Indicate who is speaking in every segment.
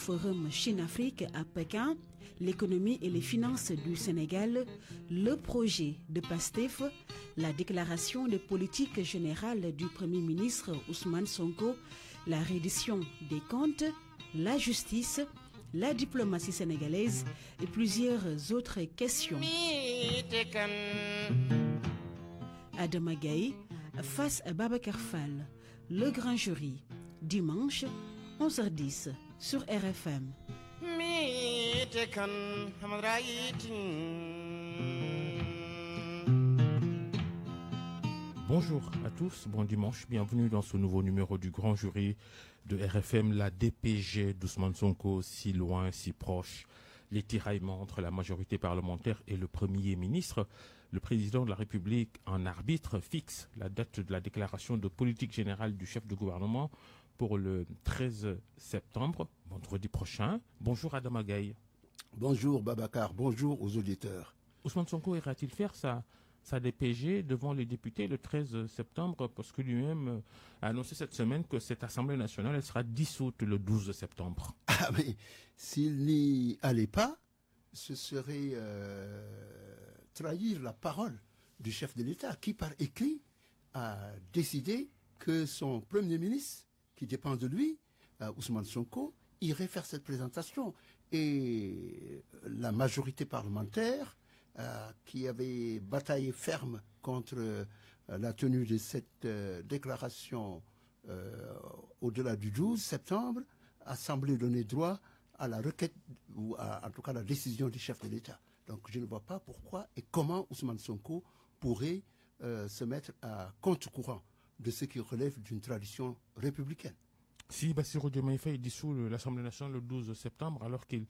Speaker 1: forum Chine-Afrique à Pékin, l'économie et les finances du Sénégal, le projet de PASTEF, la déclaration de politique générale du Premier ministre Ousmane Sonko, la reddition des comptes, la justice, la diplomatie sénégalaise et plusieurs autres questions. Adama Gaye face à Babacar Fall, le grand jury, dimanche 11h10 sur RFM.
Speaker 2: Bonjour à tous, bon dimanche, bienvenue dans ce nouveau numéro du grand jury de RFM, la DPG d'Ousmane Sonko, si loin, si proche. Les tiraillements entre la majorité parlementaire et le Premier ministre. Le président de la République, en arbitre, fixe la date de la déclaration de politique générale du chef de gouvernement pour le 13 septembre, vendredi prochain. Bonjour Adama Gaye.
Speaker 3: Bonjour Babacar, bonjour aux auditeurs.
Speaker 2: Ousmane Sonko ira-t-il faire sa DPG devant les députés le 13 septembre parce que lui-même a annoncé cette semaine que cette Assemblée nationale elle sera dissoute le 12 septembre.
Speaker 3: Ah mais s'il n'y allait pas, ce serait trahir la parole du chef de l'État qui par écrit a décidé que son Premier ministre, qui dépend de lui, Ousmane Sonko, irait faire cette présentation. Et la majorité parlementaire qui avait bataillé ferme contre la tenue de cette déclaration au-delà du 12 septembre, a semblé donner droit à la requête, ou en tout cas la décision du chef de l'État. Donc je ne vois pas pourquoi et comment Ousmane Sonko pourrait se mettre à contre-courant de ce qui relève d'une tradition républicaine.
Speaker 2: Si Bassirou Diomaye Faye dissout l'Assemblée nationale le 12 septembre alors qu'il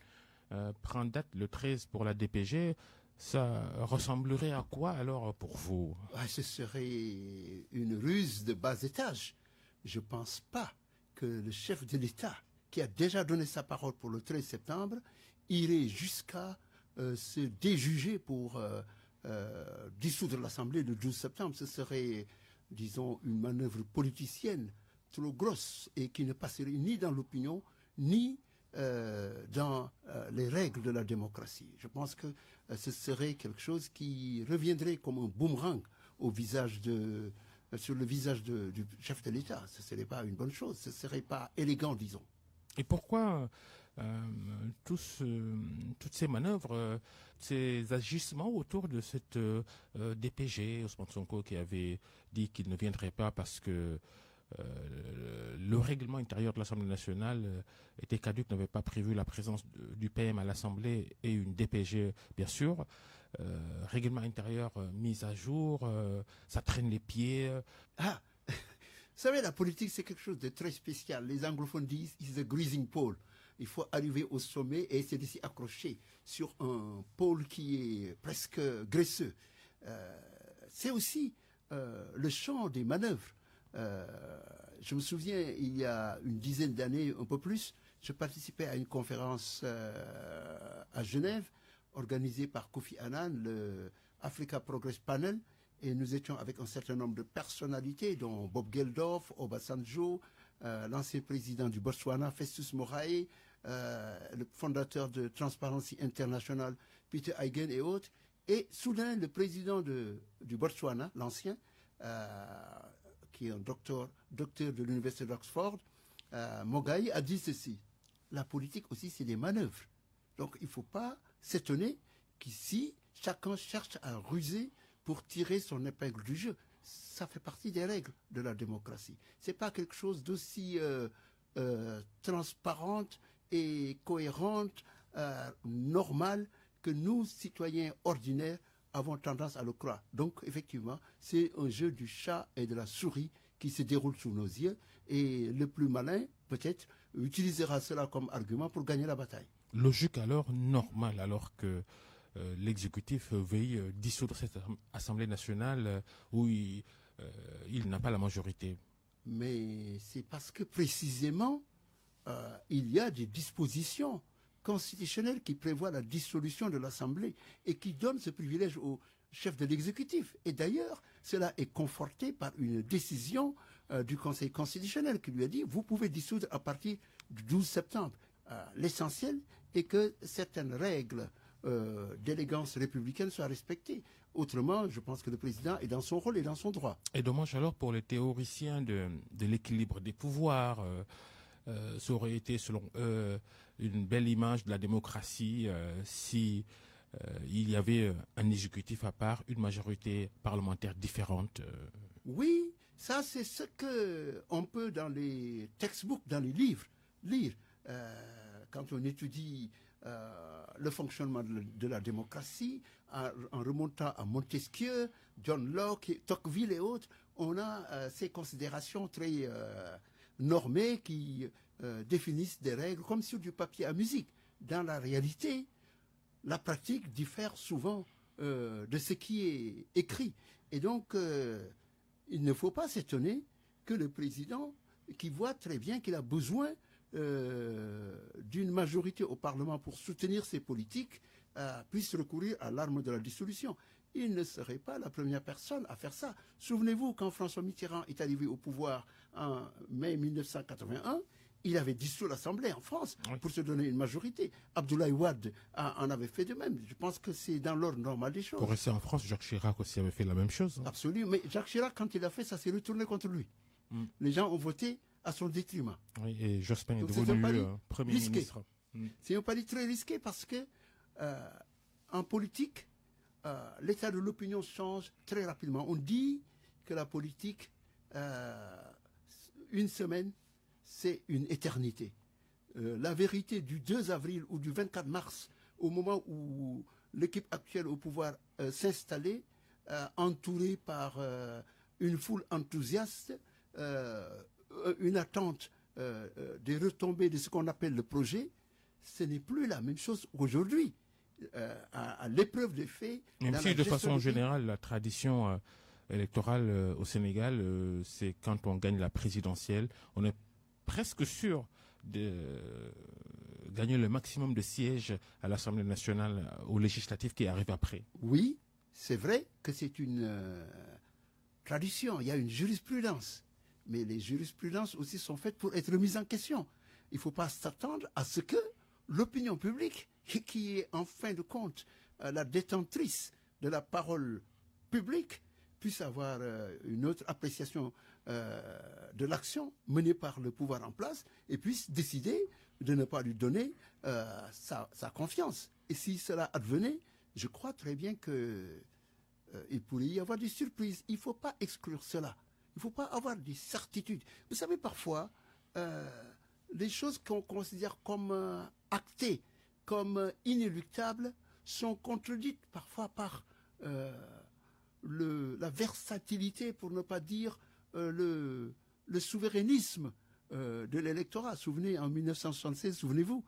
Speaker 2: prend date le 13 pour la DPG, ça ressemblerait à quoi alors pour vous?
Speaker 3: Ce serait une ruse de bas étage. Je ne pense pas que le chef de l'État, qui a déjà donné sa parole pour le 13 septembre, irait jusqu'à se déjuger pour dissoudre l'Assemblée le 12 septembre. Ce serait, disons, une manœuvre politicienne trop grosse et qui ne passerait ni dans l'opinion, ni dans les règles de la démocratie. Je pense que ce serait quelque chose qui reviendrait comme un boomerang sur le visage du chef de l'État. Ce ne serait pas une bonne chose, ce ne serait pas élégant, disons.
Speaker 2: Et pourquoi toutes ces manœuvres, ces agissements autour de cette DPG, Ousmane Sonko qui avait dit qu'il ne viendrait pas parce que le règlement intérieur de l'Assemblée nationale était caduc, n'avait pas prévu la présence du PM à l'Assemblée et une DPG, bien sûr. Règlement intérieur mis à jour, ça traîne les pieds.
Speaker 3: Vous savez, la politique, c'est quelque chose de très spécial. Les anglophones disent « it's a greasing pole ». Il faut arriver au sommet et essayer de s'y accrocher sur un pôle qui est presque graisseux. C'est aussi le champ des manœuvres. Je me souviens, il y a une dizaine d'années, un peu plus, je participais à une conférence à Genève, organisée par Kofi Annan, le Africa Progress Panel, et nous étions avec un certain nombre de personnalités, dont Bob Geldof, Obasanjo, l'ancien président du Botswana, Festus Mogae, le fondateur de Transparency International, Peter Eigen et autres. Et soudain, le président du Botswana, l'ancien, qui est un docteur de l'université d'Oxford, Mogae, a dit ceci. La politique aussi, c'est des manœuvres. Donc, il ne faut pas s'étonner qu'ici, chacun cherche à ruser pour tirer son épingle du jeu. Ça fait partie des règles de la démocratie. C'est pas quelque chose d'aussi transparente et cohérente, normal, que nous, citoyens ordinaires, avons tendance à le croire. Donc, effectivement, c'est un jeu du chat et de la souris qui se déroule sous nos yeux. Et le plus malin, peut-être, utilisera cela comme argument pour gagner la bataille.
Speaker 2: Logique alors, normale, alors que l'exécutif veuille dissoudre cette Assemblée nationale où il n'a pas la majorité.
Speaker 3: Mais c'est parce que précisément, il y a des dispositions constitutionnelles qui prévoient la dissolution de l'Assemblée et qui donnent ce privilège au chef de l'exécutif. Et d'ailleurs, cela est conforté par une décision du Conseil constitutionnel qui lui a dit « Vous pouvez dissoudre à partir du 12 septembre ». l'essentiel est que certaines règles d'élégance républicaine soient respectées. Autrement, je pense que le président est dans son rôle et dans son droit.
Speaker 2: Et dommage alors pour les théoriciens de l'équilibre des pouvoirs. Ça aurait été, selon eux, une belle image de la démocratie si il y avait un exécutif à part, une majorité parlementaire différente.
Speaker 3: Oui, ça c'est ce qu'on peut dans les textbooks, dans les livres, lire. Quand on étudie le fonctionnement de la démocratie, en remontant à Montesquieu, John Locke, Tocqueville et autres, on a ces considérations très normées qui définissent des règles comme sur du papier à musique. Dans la réalité, la pratique diffère souvent de ce qui est écrit. Et donc, il ne faut pas s'étonner que le président, qui voit très bien qu'il a besoin d'une majorité au Parlement pour soutenir ses politiques, puisse recourir à l'arme de la dissolution. Il ne serait pas la première personne à faire ça. Souvenez-vous, quand François Mitterrand est arrivé au pouvoir en mai 1981, il avait dissous l'Assemblée en France pour se donner une majorité. Abdoulaye Wade en avait fait de même. Je pense que c'est dans l'ordre normal des choses.
Speaker 2: Pour rester en France, Jacques Chirac aussi avait fait la même chose.
Speaker 3: Absolument. Mais Jacques Chirac, quand il a fait, ça s'est retourné contre lui. Les gens ont voté à son détriment.
Speaker 2: Oui, et Jospin est devenu Premier ministre.
Speaker 3: C'est un pari très risqué parce que en politique, l'état de l'opinion change très rapidement. On dit que la politique, une semaine, c'est une éternité. La vérité du 2 avril ou du 24 mars, au moment où l'équipe actuelle au pouvoir s'installait, entourée par une foule enthousiaste, une attente des retombées de ce qu'on appelle le projet, ce n'est plus la même chose aujourd'hui. À l'épreuve des faits...
Speaker 2: Même si de façon générale, la tradition électorale au Sénégal, c'est quand on gagne la présidentielle, on est presque sûr de gagner le maximum de sièges à l'Assemblée nationale, aux législatives qui arrivent après.
Speaker 3: Oui, c'est vrai que c'est une tradition, il y a une jurisprudence. Mais les jurisprudences aussi sont faites pour être remises en question. Il ne faut pas s'attendre à ce que l'opinion publique, qui est en fin de compte la détentrice de la parole publique, puisse avoir une autre appréciation de l'action menée par le pouvoir en place et puisse décider de ne pas lui donner sa confiance. Et si cela advenait, je crois très bien qu'il pourrait y avoir des surprises. Il ne faut pas exclure cela. Il ne faut pas avoir des certitudes. Vous savez, parfois, les choses qu'on considère comme actées, comme inéluctables, sont contredites parfois par la versatilité, pour ne pas dire le souverainisme de l'électorat. Souvenez, en 1976, souvenez-vous,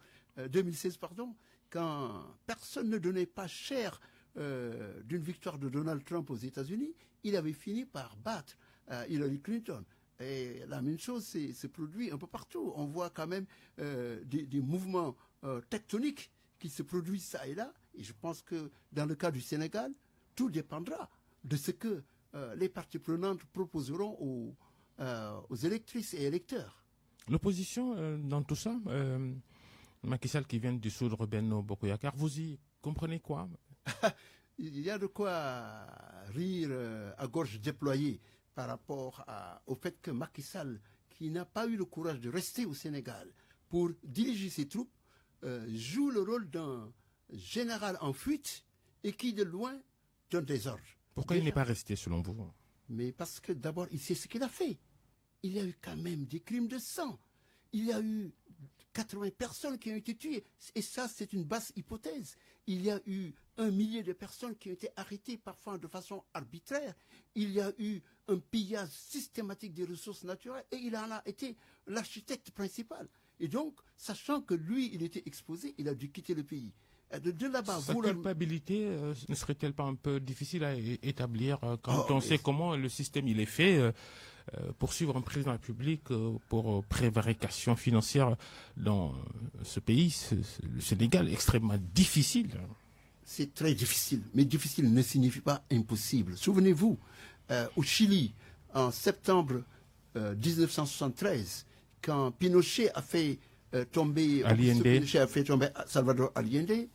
Speaker 3: 2016, pardon, quand personne ne donnait pas cher d'une victoire de Donald Trump aux États-Unis, il avait fini par battre Hillary Clinton. Et la même chose se produit un peu partout. On voit quand même des mouvements tectoniques qui se produisent ça et là. Et je pense que dans le cas du Sénégal, tout dépendra de ce que les parties prenantes proposeront aux électrices et électeurs.
Speaker 2: L'opposition dans tout ça, Macky Sall qui vient de dissoudre Benno Bokk Yakaar, vous y comprenez quoi?
Speaker 3: Il y a de quoi rire à gorge déployée par rapport au fait que Macky Sall, qui n'a pas eu le courage de rester au Sénégal pour diriger ses troupes, joue le rôle d'un général en fuite et qui de loin donne des ordres.
Speaker 2: Pourquoi il n'est pas resté selon vous?
Speaker 3: Mais parce que d'abord, il sait ce qu'il a fait. Il y a eu quand même des crimes de sang. Il y a eu 80 personnes qui ont été tuées. Et ça, c'est une basse hypothèse. Il y a eu 1 millier de personnes qui ont été arrêtées, parfois de façon arbitraire. Il y a eu un pillage systématique des ressources naturelles. Et il en a été l'architecte principal. Et donc, sachant que lui, il était exposé, il a dû quitter le pays. De là-bas,
Speaker 2: sa culpabilité ne serait-elle pas un peu difficile à établir quand on sait comment le système il est fait poursuivre un président de la République pour prévarication financière dans ce pays, le Sénégal, extrêmement difficile.
Speaker 3: C'est très difficile, mais difficile ne signifie pas impossible. Souvenez-vous, au Chili, en septembre 1973, quand Pinochet a fait tomber, qui a fait tomber Salvador Allende,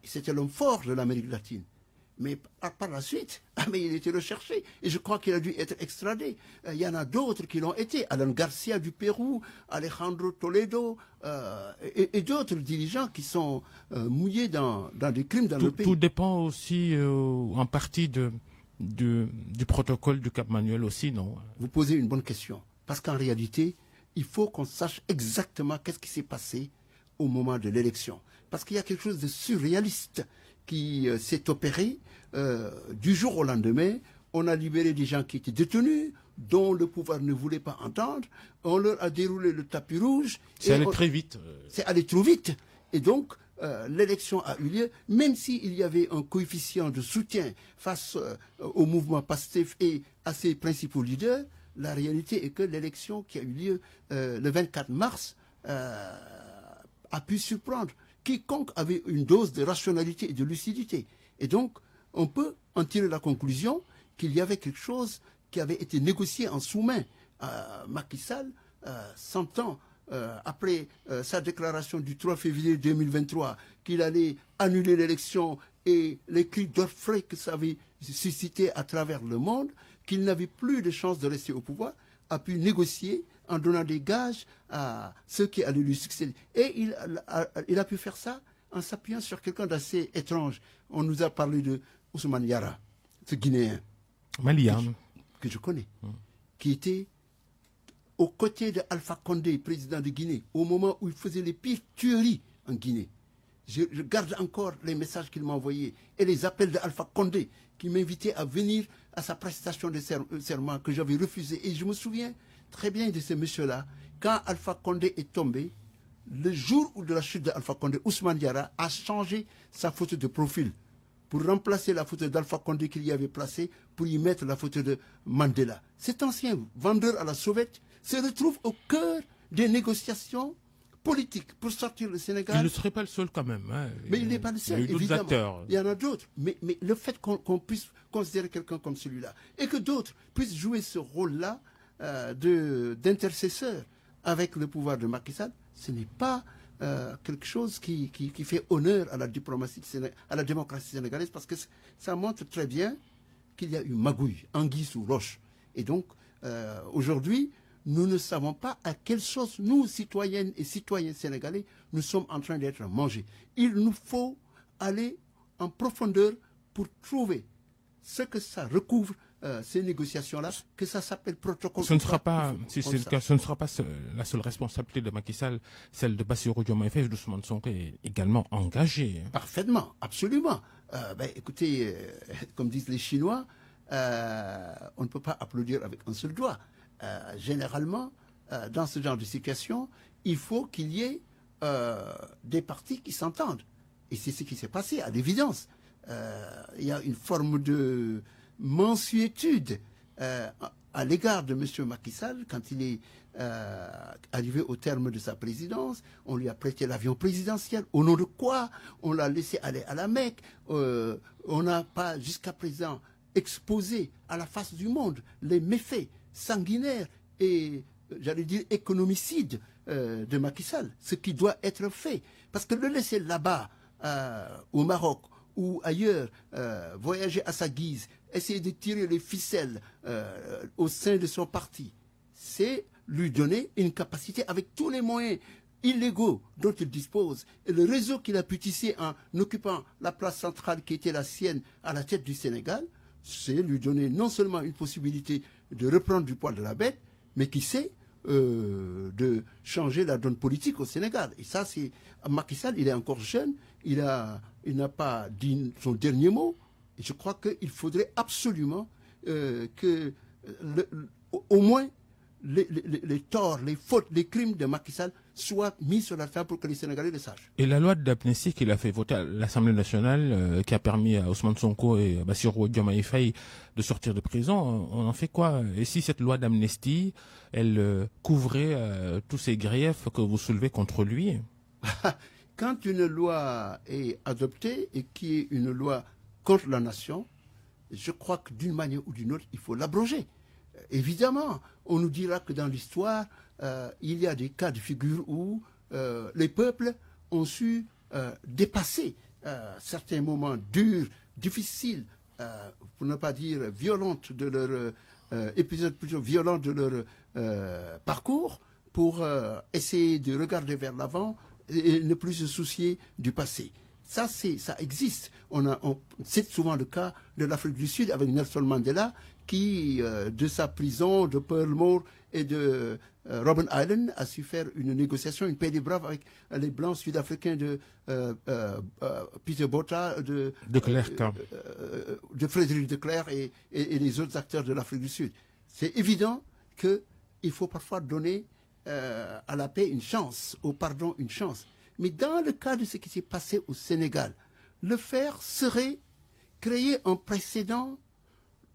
Speaker 3: c'était l'homme fort de l'Amérique latine. Mais par la suite, mais il était recherché. Et je crois qu'il a dû être extradé. Il y en a d'autres qui l'ont été. Alan Garcia du Pérou, Alejandro Toledo, et d'autres dirigeants qui sont mouillés dans des crimes dans le pays.
Speaker 2: Tout dépend aussi en partie du protocole du Cap Manuel aussi, non?
Speaker 3: Vous posez une bonne question. Parce qu'en réalité, il faut qu'on sache exactement qu'est-ce qui s'est passé au moment de l'élection. Parce qu'il y a quelque chose de surréaliste qui s'est opéré du jour au lendemain. On a libéré des gens qui étaient détenus, dont le pouvoir ne voulait pas entendre. On leur a déroulé le tapis rouge.
Speaker 2: C'est allé très vite.
Speaker 3: C'est allé trop vite. Et donc, l'élection a eu lieu, même s'il y avait un coefficient de soutien face au mouvement PASTEF et à ses principaux leaders. La réalité est que l'élection qui a eu lieu le 24 mars a pu surprendre quiconque avait une dose de rationalité et de lucidité. Et donc, on peut en tirer la conclusion qu'il y avait quelque chose qui avait été négocié en sous-main. Macky Sall, 100 ans après sa déclaration du 3 février 2023, qu'il allait annuler l'élection et les cris d'orfraie que ça avait suscité à travers le monde, qu'il n'avait plus de chance de rester au pouvoir, a pu négocier en donnant des gages à ceux qui allaient lui succéder. Et il a pu faire ça en s'appuyant sur quelqu'un d'assez étrange. On nous a parlé de Ousmane Yara, ce Guinéen.
Speaker 2: Maliam.
Speaker 3: Que je connais. Qui était aux côtés de Alpha Condé, président de Guinée, au moment où il faisait les pires tueries en Guinée. Je garde encore les messages qu'il m'a envoyés et les appels d'Alpha Condé qui m'invitait à venir à sa prestation de serment que j'avais refusé. Et je me souviens très bien de ce monsieur-là. Quand Alpha Condé est tombé, le jour de la chute d'Alpha Condé, Ousmane Diarra a changé sa photo de profil pour remplacer la photo d'Alpha Condé qu'il y avait placée pour y mettre la photo de Mandela. Cet ancien vendeur à la sauvette se retrouve au cœur des négociations politiques pour sortir le Sénégal.
Speaker 2: Il ne serait pas le seul quand même. Hein.
Speaker 3: Mais il n'est pas le seul,
Speaker 2: il y a eu
Speaker 3: évidemment.
Speaker 2: Acteurs.
Speaker 3: Il y en a d'autres. Mais le fait qu'on puisse considérer quelqu'un comme celui-là et que d'autres puissent jouer ce rôle-là d'intercesseur avec le pouvoir de Macky Sall, ce n'est pas quelque chose qui fait honneur à la diplomatie, à la démocratie sénégalaise, parce que ça montre très bien qu'il y a eu magouille, anguille sous roche. Et donc, aujourd'hui, nous ne savons pas à quelle sauce, nous, citoyennes et citoyens sénégalais, nous sommes en train d'être mangés. Il nous faut aller en profondeur pour trouver ce que ça recouvre, ces négociations-là, que ça s'appelle protocole.
Speaker 2: Ce ne sera pas, si c'est le cas, ce ne sera pas la seule responsabilité de Macky Sall, celle de Bassirou Diomaye Faye. Ousmane Sonko est également engagé.
Speaker 3: Parfaitement, absolument. Écoutez, comme disent les Chinois, on ne peut pas applaudir avec un seul doigt. Généralement, dans ce genre de situation, il faut qu'il y ait des partis qui s'entendent. Et c'est ce qui s'est passé, à l'évidence. Il y a une forme de mansuétude à l'égard de M. Macky Sall quand il est arrivé au terme de sa présidence. On lui a prêté l'avion présidentiel. Au nom de quoi on l'a laissé aller à la Mecque. On n'a pas jusqu'à présent exposé à la face du monde les méfaits sanguinaires et, j'allais dire, économicides de Macky Sall, ce qui doit être fait. Parce que le laisser là-bas, au Maroc ou ailleurs, voyager à sa guise, essayer de tirer les ficelles au sein de son parti, c'est lui donner une capacité avec tous les moyens illégaux dont il dispose. Et le réseau qu'il a pu tisser en occupant la place centrale qui était la sienne à la tête du Sénégal, c'est lui donner non seulement une possibilité de reprendre du poil de la bête, mais qui sait de changer la donne politique au Sénégal. Et ça, c'est Macky Sall, il est encore jeune, il n'a pas dit son dernier mot. Et je crois qu'il faudrait absolument que, au moins, les torts, les fautes, les crimes de Macky Sall soient mis sur la table pour que les Sénégalais le sachent.
Speaker 2: Et la loi d'amnistie qu'il a fait voter à l'Assemblée nationale, qui a permis à Ousmane Sonko et à Bassirou Diomaye Faye de sortir de prison, on en fait quoi? Et si cette loi d'amnistie, elle couvrait tous ces griefs que vous soulevez contre lui?
Speaker 3: Quand une loi est adoptée et qui est une loi contre la nation, je crois que d'une manière ou d'une autre, il faut l'abroger. Évidemment, on nous dira que dans l'histoire, il y a des cas de figure où les peuples ont su dépasser certains moments durs, difficiles, pour ne pas dire violents de leur épisode plutôt violent de leur parcours, pour essayer de regarder vers l'avant et ne plus se soucier du passé. Ça existe. C'est souvent le cas de l'Afrique du Sud avec Nelson Mandela qui, de sa prison de Pearl Moor et de Robben Island, a su faire une négociation, une paix des braves avec les Blancs sud-africains de Peter Botha, de Frédéric de Klerk et les autres acteurs de l'Afrique du Sud. C'est évident qu'il faut parfois donner à la paix une chance, au pardon une chance. Mais dans le cas de ce qui s'est passé au Sénégal, le faire serait créer un précédent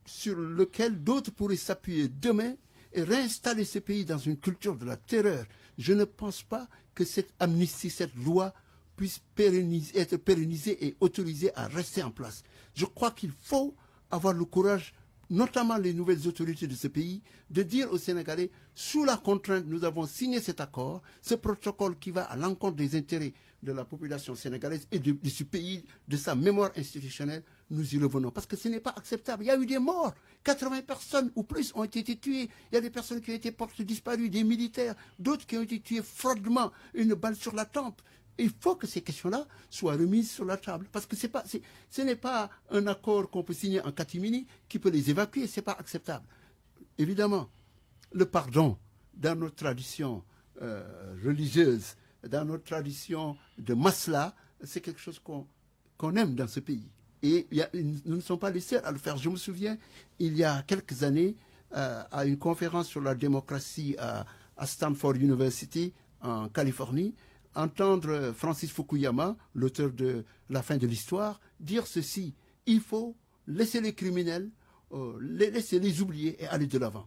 Speaker 3: sur lequel d'autres pourraient s'appuyer demain et réinstaller ce pays dans une culture de la terreur. Je ne pense pas que cette amnistie, cette loi puisse être pérennisée et autorisée à rester en place. Je crois qu'il faut avoir le courage, notamment les nouvelles autorités de ce pays, de dire aux Sénégalais, sous la contrainte, nous avons signé cet accord, ce protocole qui va à l'encontre des intérêts de la population sénégalaise et de ce pays, de sa mémoire institutionnelle, nous y revenons. Parce que ce n'est pas acceptable. Il y a eu des morts. 80 personnes ou plus ont été tuées. Il y a des personnes qui ont été portées disparues, des militaires, d'autres qui ont été tués froidement, une balle sur la tempe. Il faut que ces questions-là soient remises sur la table. Parce que ce n'est pas un accord qu'on peut signer en catimini qui peut les évacuer. Ce n'est pas acceptable. Évidemment, le pardon, dans notre tradition religieuse, dans notre tradition de masla, c'est quelque chose qu'on aime dans ce pays. Et nous ne sommes pas les seuls à le faire. Je me souviens, il y a quelques années, à une conférence sur la démocratie à Stanford University, en Californie, entendre Francis Fukuyama, l'auteur de La fin de l'histoire, dire ceci: il faut laisser les criminels, laisser les oublier et aller de l'avant.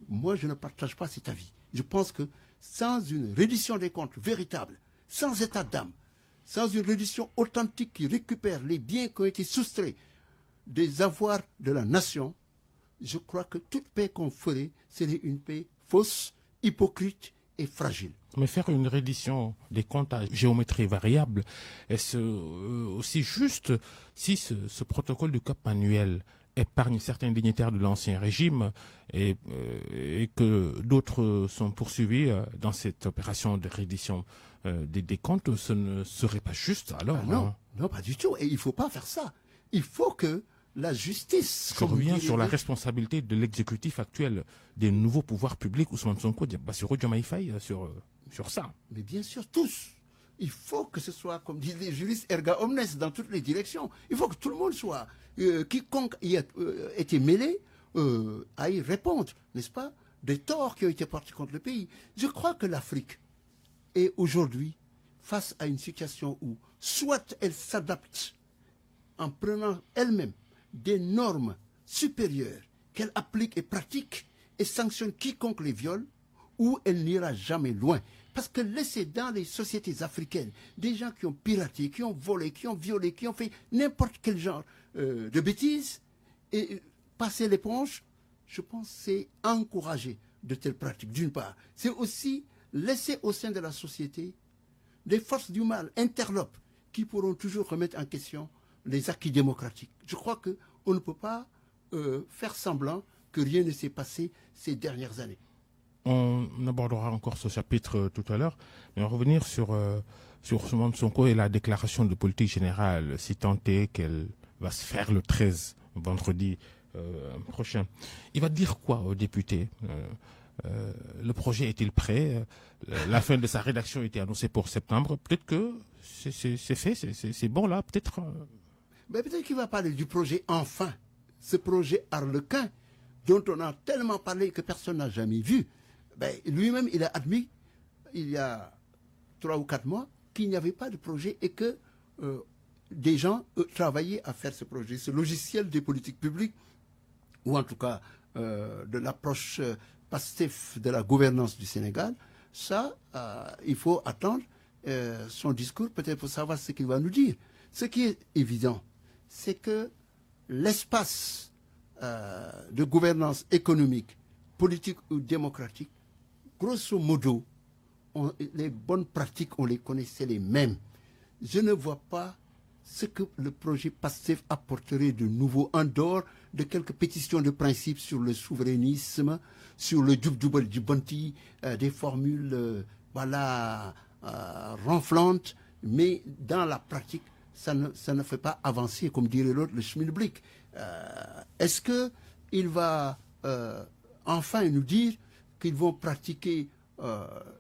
Speaker 3: Moi, je ne partage pas cet avis. Je pense que sans une reddition des comptes véritable, sans état d'âme, sans une reddition authentique qui récupère les biens qui ont été soustraits des avoirs de la nation, je crois que toute paix qu'on ferait serait une paix fausse, hypocrite et fragile.
Speaker 2: Mais faire une reddition des comptes à géométrie variable, est-ce aussi juste si ce protocole du Cap Manuel épargne certains dignitaires de l'ancien régime et que d'autres sont poursuivis dans cette opération de reddition des comptes, ce ne serait pas juste alors?
Speaker 3: Non, non, pas du tout. Et il ne faut pas faire ça. Il faut que la justice...
Speaker 2: Je reviens sur la responsabilité de l'exécutif actuel, des nouveaux pouvoirs publics, Ousmane Sonko, Bassirou Diomaye Faye, sur ça.
Speaker 3: Mais bien sûr, tous. Il faut que ce soit, comme disent les juristes, erga omnes dans toutes les directions. Il faut que tout le monde soit... quiconque y a été mêlé aille répondre, n'est-ce pas, des torts qui ont été portés contre le pays. Je crois que l'Afrique est aujourd'hui face à une situation où soit elle s'adapte en prenant elle-même des normes supérieures qu'elle applique et pratique et sanctionne quiconque les viole, ou elle n'ira jamais loin. Parce que laisser dans les sociétés africaines des gens qui ont piraté, qui ont volé, qui ont violé, qui ont fait n'importe quel genre de bêtises et passer l'éponge, je pense que c'est encourager de telles pratiques, d'une part. C'est aussi laisser au sein de la société des forces du mal, interlopes, qui pourront toujours remettre en question les acquis démocratiques. Je crois qu'on ne peut pas faire semblant que rien ne s'est passé ces dernières années.
Speaker 2: On abordera encore ce chapitre tout à l'heure, mais on va revenir sur Ousmane Sonko et la déclaration de politique générale, si tant est qu'elle va se faire le 13, vendredi prochain. Il va dire quoi aux députés? Le projet est-il prêt? La fin de sa rédaction a été annoncée pour septembre. Peut-être que c'est fait, c'est bon là, peut-être.
Speaker 3: Mais peut-être qu'il va parler du projet enfin, ce projet Harlequin, dont on a tellement parlé que personne n'a jamais vu. Ben, lui-même, il a admis, il y a 3 ou 4 mois, qu'il n'y avait pas de projet et que des gens travaillaient à faire ce projet, ce logiciel des politiques publiques, ou en tout cas de l'approche PASTEF de la gouvernance du Sénégal. Ça, il faut attendre son discours, peut-être pour savoir ce qu'il va nous dire. Ce qui est évident, c'est que l'espace de gouvernance économique, politique ou démocratique, grosso modo, les bonnes pratiques, on les connaissait les mêmes. Je ne vois pas ce que le projet PASTEF apporterait de nouveau en dehors de quelques pétitions de principe sur le souverainisme, sur le djubdjubal-djubanti, des formules ronflantes, mais dans la pratique, ça ne fait pas avancer, comme dirait l'autre, le schmilblick. Est-ce qu'il va enfin nous dire qu'ils vont pratiquer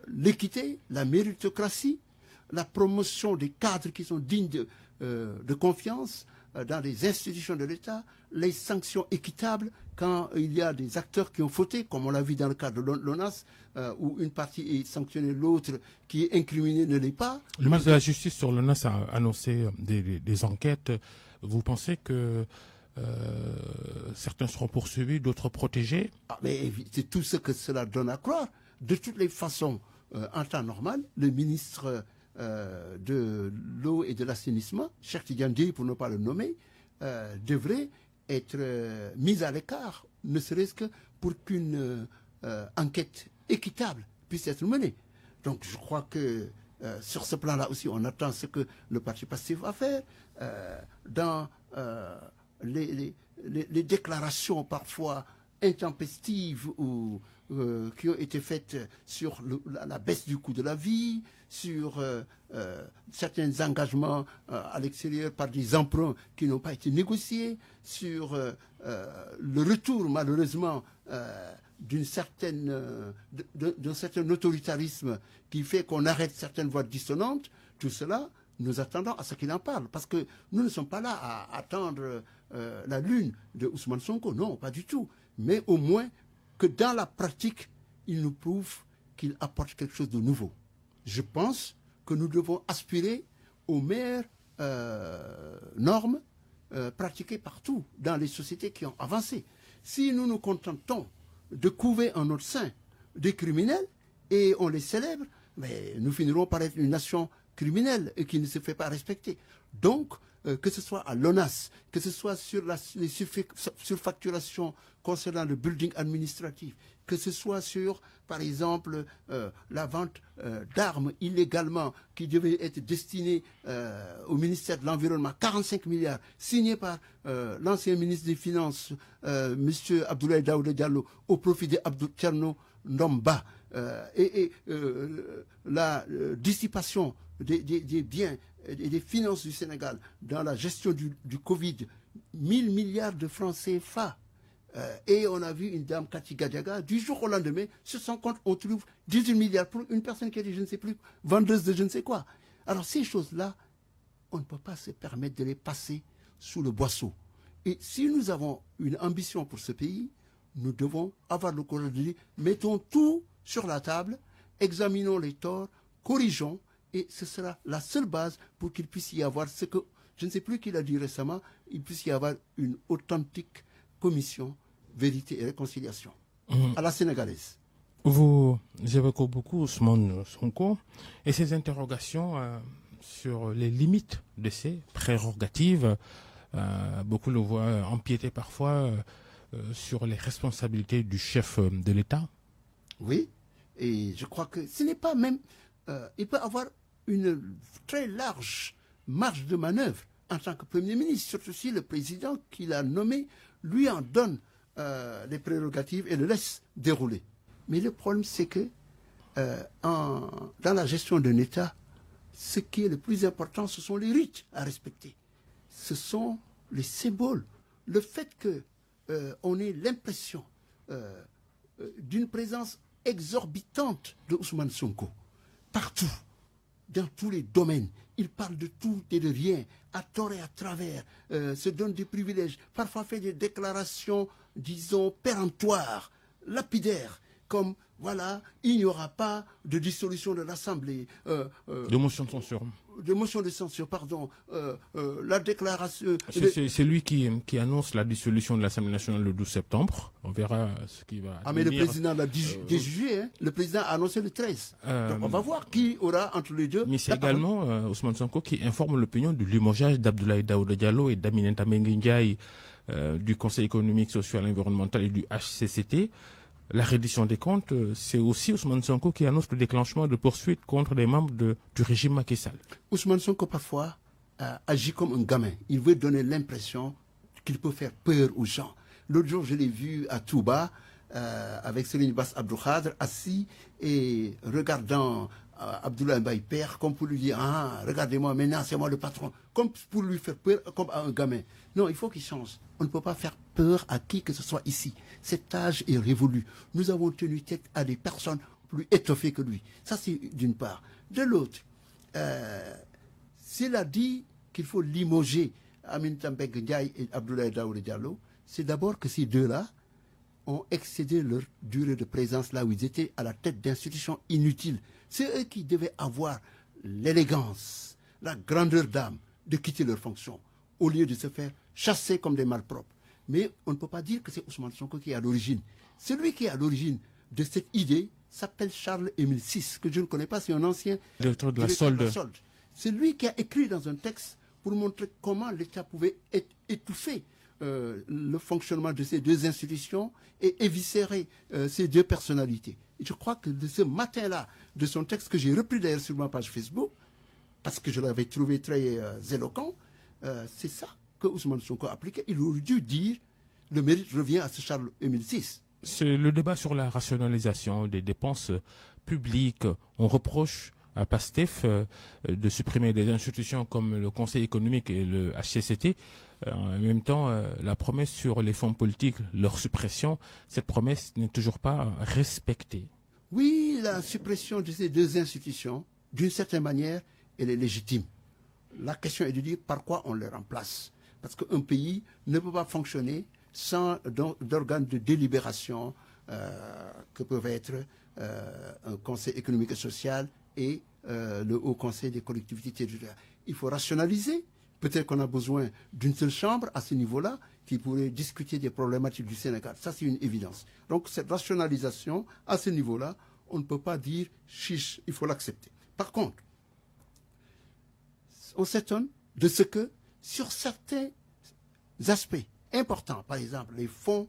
Speaker 3: l'équité, la méritocratie, la promotion des cadres qui sont dignes de confiance dans les institutions de l'État, les sanctions équitables quand il y a des acteurs qui ont fauté, comme on l'a vu dans le cas de l'ONAS, où une partie est sanctionnée, l'autre qui est incriminée ne l'est pas.
Speaker 2: Le ministre de la Justice sur l'ONAS a annoncé des enquêtes. Vous pensez que certains seront poursuivis, d'autres protégés?
Speaker 3: Mais c'est tout ce que cela donne à croire. De toutes les façons, en temps normal, le ministre de l'eau et de l'assainissement, Cheikh Tidiane Dièye pour ne pas le nommer, devrait être mis à l'écart, ne serait-ce que pour qu'une enquête équitable puisse être menée. Donc je crois que sur ce plan-là aussi, on attend ce que le parti PASTEF va faire. Dans les déclarations parfois intempestives ou qui ont été faites sur la baisse du coût de la vie, sur certains engagements à l'extérieur par des emprunts qui n'ont pas été négociés, sur le retour malheureusement d'un certain autoritarisme qui fait qu'on arrête certaines voix dissonantes. Tout cela, nous attendons à ce qu'il en parle, parce que nous ne sommes pas là à attendre la lune de Ousmane Sonko, non, pas du tout, mais au moins que dans la pratique, il nous prouve qu'il apporte quelque chose de nouveau. Je pense que nous devons aspirer aux meilleures normes pratiquées partout dans les sociétés qui ont avancé. Si nous nous contentons de couver en notre sein des criminels et on les célèbre, mais nous finirons par être une nation criminelle et qui ne se fait pas respecter. Donc, que ce soit à l'ONAS, que ce soit sur les surfacturations concernant le building administratif, que ce soit sur, par exemple, la vente d'armes illégalement qui devait être destinée au ministère de l'Environnement, 45 milliards, signés par l'ancien ministre des Finances, M. Abdoulaye Daouda Diallo, au profit de Abdou Tcherno Ndomba, la dissipation des biens et des finances du Sénégal dans la gestion du Covid, 1000 milliards de francs CFA. Et on a vu une dame, Kati Gadiaga, du jour au lendemain, sur son compte, on trouve 18 milliards pour une personne qui est, je ne sais plus, vendeuse de je ne sais quoi. Alors ces choses-là, on ne peut pas se permettre de les passer sous le boisseau. Et si nous avons une ambition pour ce pays, nous devons avoir le courage de dire, mettons tout sur la table, examinons les torts, corrigeons, et ce sera la seule base pour qu'il puisse y avoir ce que, je ne sais plus qui l'a dit récemment, il puisse y avoir une authentique commission vérité et réconciliation à la sénégalaise.
Speaker 2: Vous évoquez beaucoup Ousmane Sonko et ses interrogations sur les limites de ses prérogatives. Beaucoup le voient empiéter parfois sur les responsabilités du chef de l'État.
Speaker 3: Oui, et je crois que ce n'est pas même... il peut avoir une très large marge de manœuvre en tant que Premier ministre, surtout si le président qu'il a nommé lui en donne les prérogatives et le laisse dérouler. Mais le problème, c'est que dans la gestion d'un État, ce qui est le plus important, ce sont les rites à respecter. Ce sont les symboles. Le fait qu'on ait l'impression d'une présence exorbitante de Ousmane Sonko, partout, dans tous les domaines. Il parle de tout et de rien, à tort et à travers, se donne des privilèges, parfois fait des déclarations, disons, péremptoires, lapidaires, comme, voilà, il n'y aura pas de dissolution de l'Assemblée.
Speaker 2: De motion de censure.
Speaker 3: De motion de censure, pardon. La déclaration...
Speaker 2: C'est lui qui annonce la dissolution de l'Assemblée nationale le 12 septembre. On verra ce qui va...
Speaker 3: mais le président l'a dit juillet, hein. Le président a annoncé le 13. Donc on va voir qui aura entre les deux...
Speaker 2: Mais c'est également Ousmane Sonko qui informe l'opinion du limogeage d'Abdoulaye Daouda Diallo et d'Aminata Mbengue Ndiaye du Conseil économique, social et environnemental et du HCCT. la reddition des comptes, c'est aussi Ousmane Sonko qui annonce le déclenchement de poursuites contre les membres du régime Macky Sall.
Speaker 3: Ousmane Sonko, parfois, agit comme un gamin. Il veut donner l'impression qu'il peut faire peur aux gens. L'autre jour, je l'ai vu à Touba, avec Serigne Bass Abdou Khadre, assis et regardant Abdoulaye Mbaye père, comme pour lui dire, ah, regardez-moi, maintenant c'est moi le patron, comme pour lui faire peur, comme à un gamin. Non, il faut qu'il change. On ne peut pas faire peur à qui que ce soit ici. Cet âge est révolu. Nous avons tenu tête à des personnes plus étoffées que lui. Ça, c'est d'une part. De l'autre, s'il a dit qu'il faut limoger Aminata Mbengue Ndiaye et Abdoulaye Daouda Diallo, c'est d'abord que ces deux-là ont excédé leur durée de présence là où ils étaient à la tête d'institutions inutiles. C'est eux qui devaient avoir l'élégance, la grandeur d'âme de quitter leur fonction, au lieu de se faire chasser comme des malpropres. Mais on ne peut pas dire que c'est Ousmane Sonko qui est à l'origine. Celui qui est à l'origine de cette idée s'appelle Charles-Émile Ciss, que je ne connais pas, c'est un ancien
Speaker 2: directeur de la Solde.
Speaker 3: C'est lui qui a écrit dans un texte pour montrer comment l'État pouvait étouffer le fonctionnement de ces deux institutions et éviscérer ces deux personnalités. Et je crois que de ce matin-là, de son texte que j'ai repris d'ailleurs sur ma page Facebook, parce que je l'avais trouvé très éloquent, c'est ça que Ousmane Sonko a appliqué. Il aurait dû dire le mérite revient à ce Charles-Émile Ciss.
Speaker 2: C'est le débat sur la rationalisation des dépenses publiques. On reproche à PASTEF de supprimer des institutions comme le Conseil économique et le HCCT. En même temps, la promesse sur les fonds politiques, leur suppression, cette promesse n'est toujours pas respectée.
Speaker 3: Oui, la suppression de ces deux institutions, d'une certaine manière, elle est légitime. La question est de dire par quoi on les remplace. Parce qu'un pays ne peut pas fonctionner sans d'organes de délibération que peuvent être un Conseil économique et social et le Haut Conseil des collectivités territoriales. Il faut rationaliser. Peut-être qu'on a besoin d'une seule chambre à ce niveau-là qui pourrait discuter des problématiques du Sénégal. Ça, c'est une évidence. Donc, cette rationalisation, à ce niveau-là, on ne peut pas dire chiche, il faut l'accepter. Par contre, on s'étonne de ce que, sur certains aspects importants, par exemple, les fonds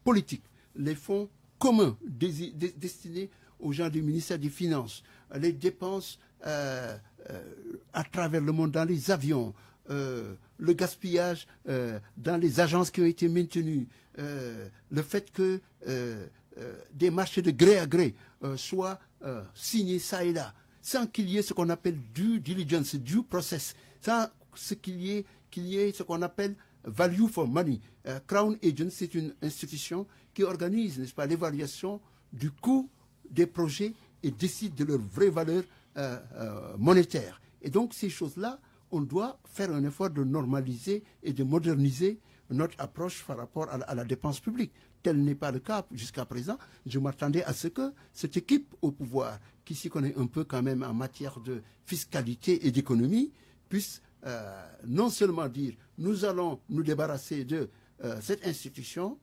Speaker 3: politiques, les fonds communs destinés aux gens du ministère des Finances, les dépenses à travers le monde dans les avions, le gaspillage dans les agences qui ont été maintenues, le fait que des marchés de gré à gré soient signés ça et là, sans qu'il y ait ce qu'on appelle due diligence, due process, sans qu'il y ait ce qu'on appelle value for money. Crown Agents, c'est une institution qui organise, n'est-ce pas, l'évaluation du coût des projets et décide de leur vraie valeur monétaire. Et donc ces choses-là, on doit faire un effort de normaliser et de moderniser notre approche par rapport à la dépense publique. Tel n'est pas le cas jusqu'à présent. Je m'attendais à ce que cette équipe au pouvoir, qui s'y connaît un peu quand même en matière de fiscalité et d'économie, puisse non seulement dire nous allons nous débarrasser de cette institution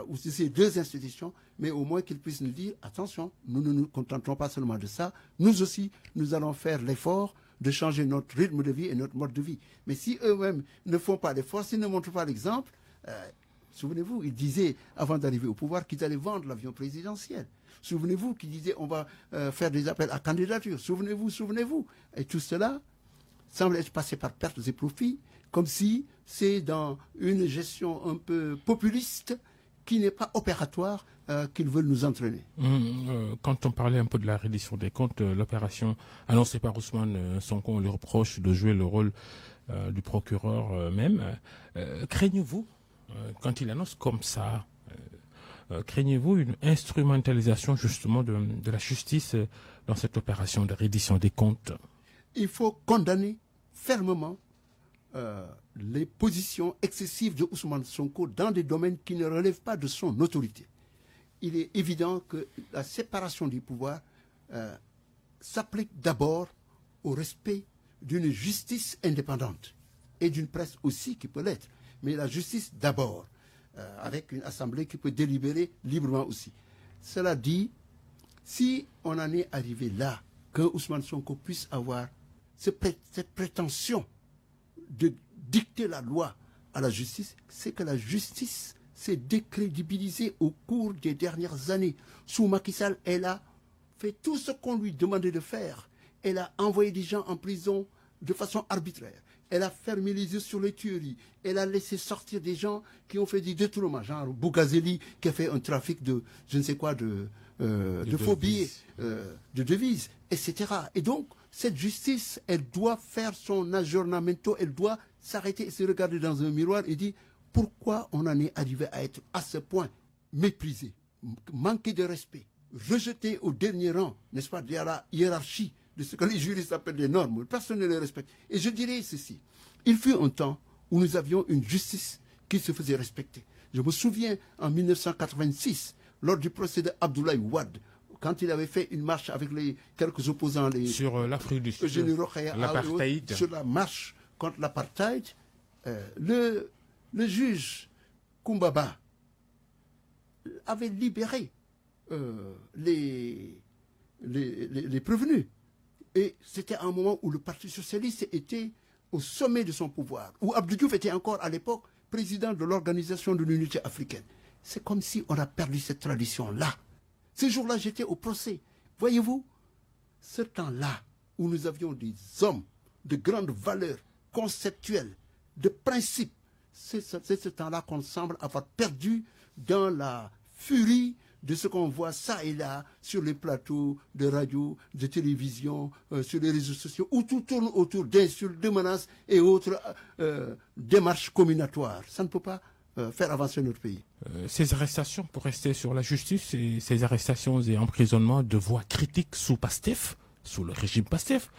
Speaker 3: ou de ces deux institutions, mais au moins qu'ils puissent nous dire attention, nous ne nous contenterons pas seulement de ça, nous aussi, nous allons faire l'effort de changer notre rythme de vie et notre mode de vie. Mais si eux-mêmes ne font pas l'effort, s'ils ne montrent pas l'exemple, souvenez-vous, ils disaient, avant d'arriver au pouvoir, qu'ils allaient vendre l'avion présidentiel. Souvenez-vous qu'ils disaient, on va faire des appels à candidature. Souvenez-vous. Et tout cela semble être passé par pertes et profits, comme si c'est dans une gestion un peu populiste qui n'est pas opératoire qu'ils veulent nous entraîner.
Speaker 2: Quand on parlait un peu de la reddition des comptes, l'opération annoncée par Ousmane Sonko, on lui reproche de jouer le rôle du procureur même. Craignez-vous, quand il annonce comme ça, craignez-vous une instrumentalisation justement de la justice dans cette opération de reddition des comptes?
Speaker 3: Il faut condamner fermement les positions excessives de Ousmane Sonko dans des domaines qui ne relèvent pas de son autorité. Il est évident que la séparation du pouvoir s'applique d'abord au respect d'une justice indépendante et d'une presse aussi qui peut l'être. Mais la justice d'abord, avec une assemblée qui peut délibérer librement aussi. Cela dit, si on en est arrivé là, que Ousmane Sonko puisse avoir cette prétention de dicter la loi à la justice, c'est que la justice s'est décrédibilisée au cours des dernières années. Sous Macky Sall, elle a fait tout ce qu'on lui demandait de faire. Elle a envoyé des gens en prison de façon arbitraire. Elle a fermé les yeux sur les tueries. Elle a laissé sortir des gens qui ont fait des détournements, genre Bougazeli qui a fait un trafic de, je ne sais quoi, de faux billets, de devises, etc. Et donc, cette justice, elle doit faire son aggiornamento, elle doit s'arrêter et se regarder dans un miroir et dire pourquoi on en est arrivé à être à ce point méprisé, manqué de respect, rejeté au dernier rang, n'est-ce pas, de la hiérarchie de ce que les juristes appellent des normes. Personne ne les respecte. Et je dirais ceci. Il fut un temps où nous avions une justice qui se faisait respecter. Je me souviens en 1986, lors du procès d'Abdoulaye Wade, quand il avait fait une marche avec les quelques opposants,
Speaker 2: sur l'Afrique du Sud,
Speaker 3: l'apartheid, sur la marche contre l'apartheid, le juge Koumbaba avait libéré les prévenus. Et c'était un moment où le Parti socialiste était au sommet de son pouvoir, où Abdou Diouf était encore à l'époque président de l'Organisation de l'Unité africaine. C'est comme si on a perdu cette tradition-là. Ces jours-là, j'étais au procès. Voyez-vous, ce temps-là où nous avions des hommes de grande valeur conceptuelle, de principe, c'est ce temps-là qu'on semble avoir perdu dans la furie de ce qu'on voit ça et là sur les plateaux de radio, de télévision, sur les réseaux sociaux, où tout tourne autour d'insultes, de menaces et autres démarches comminatoires. Ça ne peut pas faire avancer notre pays.
Speaker 2: Ces arrestations, pour rester sur la justice, et ces arrestations et emprisonnements de voix critiques sous Pastef, sous le régime Pastef,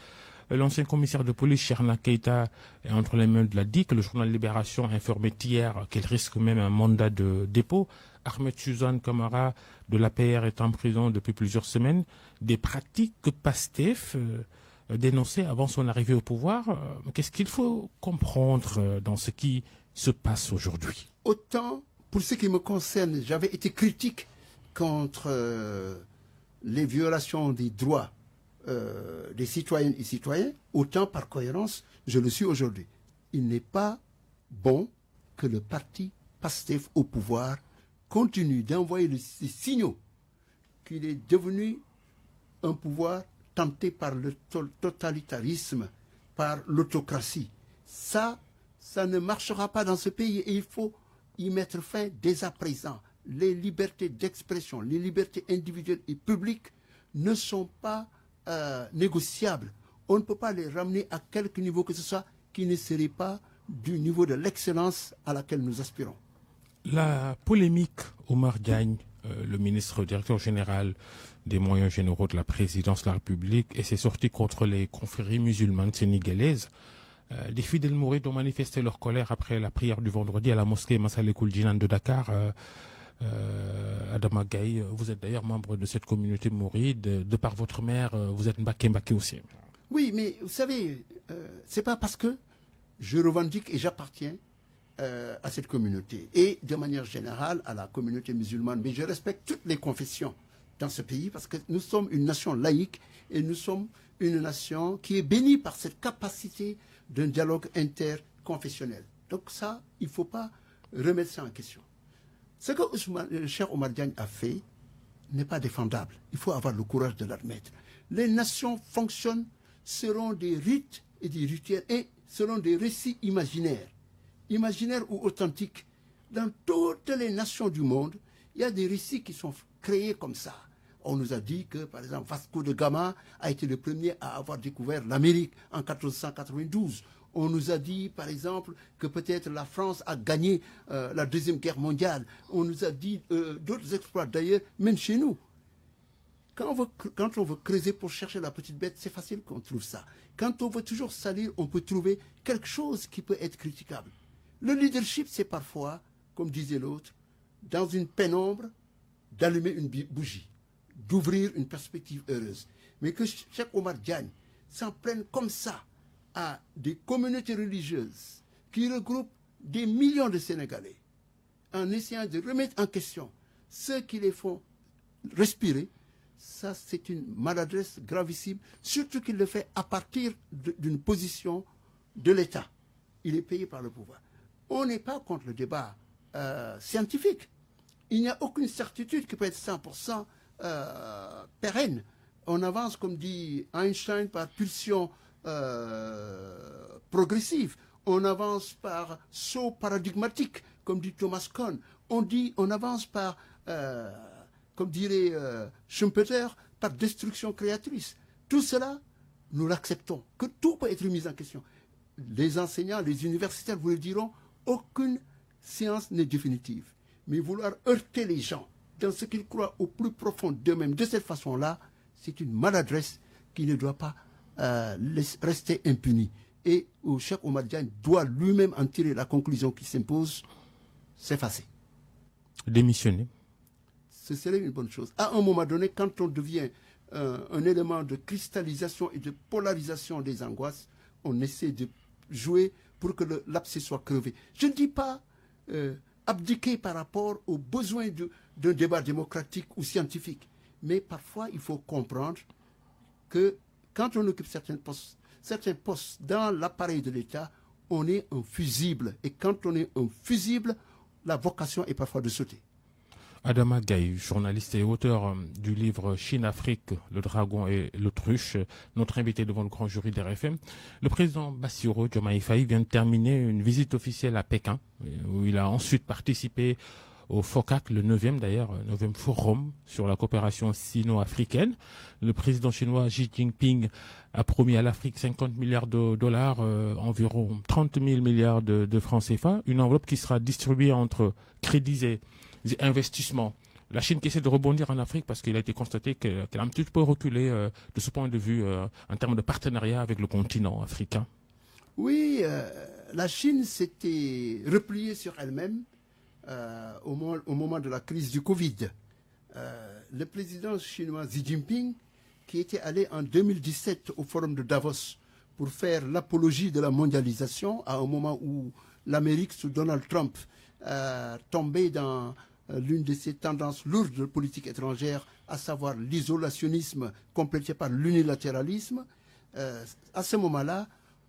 Speaker 2: l'ancien commissaire de police, Cherna Keita, est entre les mains de la DIC. Le journal Libération a informé hier qu'il risque même un mandat de dépôt. Ahmed Suzanne Kamara de l'APR est en prison depuis plusieurs semaines. Des pratiques que Pastef dénonçait avant son arrivée au pouvoir. Qu'est-ce qu'il faut comprendre dans ce qui se passe aujourd'hui?
Speaker 3: Autant, pour ce qui me concerne, j'avais été critique contre les violations des droits des citoyennes et citoyens, autant par cohérence, je le suis aujourd'hui. Il n'est pas bon que le parti Pastef au pouvoir continue d'envoyer des signaux qu'il est devenu un pouvoir tenté par le totalitarisme, par l'autocratie. Ça ne marchera pas dans ce pays et il faut y mettre fin dès à présent. Les libertés d'expression, les libertés individuelles et publiques ne sont pas négociables. On ne peut pas les ramener à quelque niveau que ce soit qui ne serait pas du niveau de l'excellence à laquelle nous aspirons.
Speaker 2: La polémique Oumar Diagne, le ministre directeur général des moyens généraux de la présidence de la République, et ses sorties contre les confréries musulmanes sénégalaises. Des fidèles mourides ont manifesté leur colère après la prière du vendredi à la mosquée Massalikul Jinan de Dakar. Adama Gaye, vous êtes d'ailleurs membre de cette communauté mouride. De par votre mère, vous êtes Mbaké aussi.
Speaker 3: Oui, mais vous savez, c'est pas parce que je revendique et j'appartiens à cette communauté et de manière générale à la communauté musulmane. Mais je respecte toutes les confessions dans ce pays parce que nous sommes une nation laïque et nous sommes une nation qui est bénie par cette capacité d'un dialogue interconfessionnel. Donc ça, il ne faut pas remettre ça en question. Ce que le cher Oumar Diagne a fait n'est pas défendable. Il faut avoir le courage de l'admettre. Les nations fonctionnent selon des rites et des rituels et selon des récits imaginaires. Imaginaires ou authentiques. Dans toutes les nations du monde, il y a des récits qui sont créés comme ça. On nous a dit que, par exemple, Vasco de Gama a été le premier à avoir découvert l'Amérique en 1492. On nous a dit, par exemple, que peut-être la France a gagné la Deuxième Guerre mondiale. On nous a dit d'autres exploits, d'ailleurs, même chez nous. Quand on veut creuser pour chercher la petite bête, c'est facile qu'on trouve ça. Quand on veut toujours salir, on peut trouver quelque chose qui peut être critiquable. Le leadership, c'est parfois, comme disait l'autre, dans une pénombre, d'allumer une bougie, d'ouvrir une perspective heureuse. Mais que Cheikh Oumar Diagne s'en prenne comme ça à des communautés religieuses qui regroupent des millions de Sénégalais en essayant de remettre en question ceux qui les font respirer, ça c'est une maladresse gravissime, surtout qu'il le fait à partir d'une position de l'État. Il est payé par le pouvoir. On n'est pas contre le débat scientifique. Il n'y a aucune certitude qui peut être 100% pérenne. On avance, comme dit Einstein, par pulsion progressive. On avance par saut paradigmatique, comme dit Thomas Kuhn. On avance par, comme dirait Schumpeter, par destruction créatrice. Tout cela, nous l'acceptons, que tout peut être mis en question. Les enseignants, les universitaires vous le diront, aucune science n'est définitive. Mais vouloir heurter les gens dans ce qu'ils croient au plus profond d'eux-mêmes de cette façon-là, c'est une maladresse qui ne doit pas rester impunie. Et Cheikh Oumar Diagne doit lui-même en tirer la conclusion qui s'impose, s'effacer.
Speaker 2: Démissionner.
Speaker 3: Ce serait une bonne chose. À un moment donné, quand on devient un élément de cristallisation et de polarisation des angoisses, on essaie de jouer pour que l'abcès soit crevé. Je ne dis pas abdiquer par rapport aux besoins d'un débat démocratique ou scientifique, mais parfois il faut comprendre que quand on occupe certains postes dans l'appareil de l'État, on est un fusible. Et quand on est un fusible, la vocation est parfois de sauter.
Speaker 2: Adama Gaye, journaliste et auteur du livre Chine-Afrique, le dragon et l'autruche, notre invité devant le grand jury d'RFM. Le président Bassirou Diomaye Faye vient de terminer une visite officielle à Pékin, où il a ensuite participé au FOCAC, le 9e d'ailleurs, 9e forum sur la coopération sino-africaine. Le président chinois Xi Jinping a promis à l'Afrique 50 milliards de dollars, environ 30 000 milliards de francs CFA, une enveloppe qui sera distribuée entre crédits et investissements. La Chine qui essaie de rebondir en Afrique parce qu'il a été constaté qu'elle a un petit peu reculé de ce point de vue en termes de partenariat avec le continent africain.
Speaker 3: Oui, la Chine s'était repliée sur elle-même au moment de la crise du Covid. Le président chinois Xi Jinping, qui était allé en 2017 au forum de Davos pour faire l'apologie de la mondialisation, à un moment où l'Amérique sous Donald Trump tombait dans l'une de ces tendances lourdes de politique étrangère, à savoir l'isolationnisme complété par l'unilatéralisme. À ce moment-là,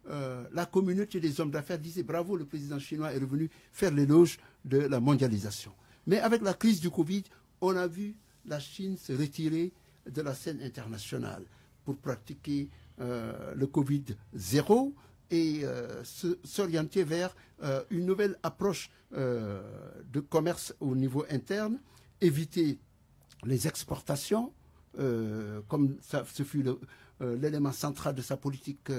Speaker 3: la communauté des hommes d'affaires disait bravo, le président chinois est revenu faire l'éloge de la mondialisation. Mais avec la crise du Covid, on a vu la Chine se retirer de la scène internationale pour pratiquer le Covid 0 et s'orienter vers une nouvelle approche de commerce au niveau interne, éviter les exportations, comme ce fut l'élément central de sa politique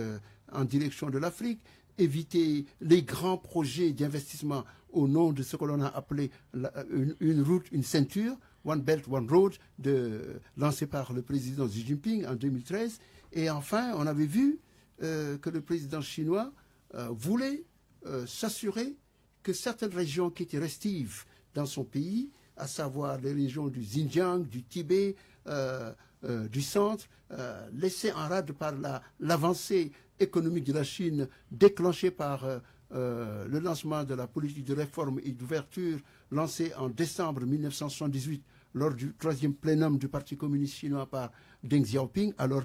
Speaker 3: en direction de l'Afrique, éviter les grands projets d'investissement au nom de ce que l'on a appelé une route, une ceinture, One Belt, One Road, lancé par le président Xi Jinping en 2013. Et enfin, on avait vu que le président chinois voulait s'assurer que certaines régions qui étaient restives dans son pays, à savoir les régions du Xinjiang, du Tibet, du centre, laissées en rade par l'avancée économique de la Chine déclenchée par le lancement de la politique de réforme et d'ouverture lancée en décembre 1978 lors du 3e plénum du Parti communiste chinois par Deng Xiaoping, alors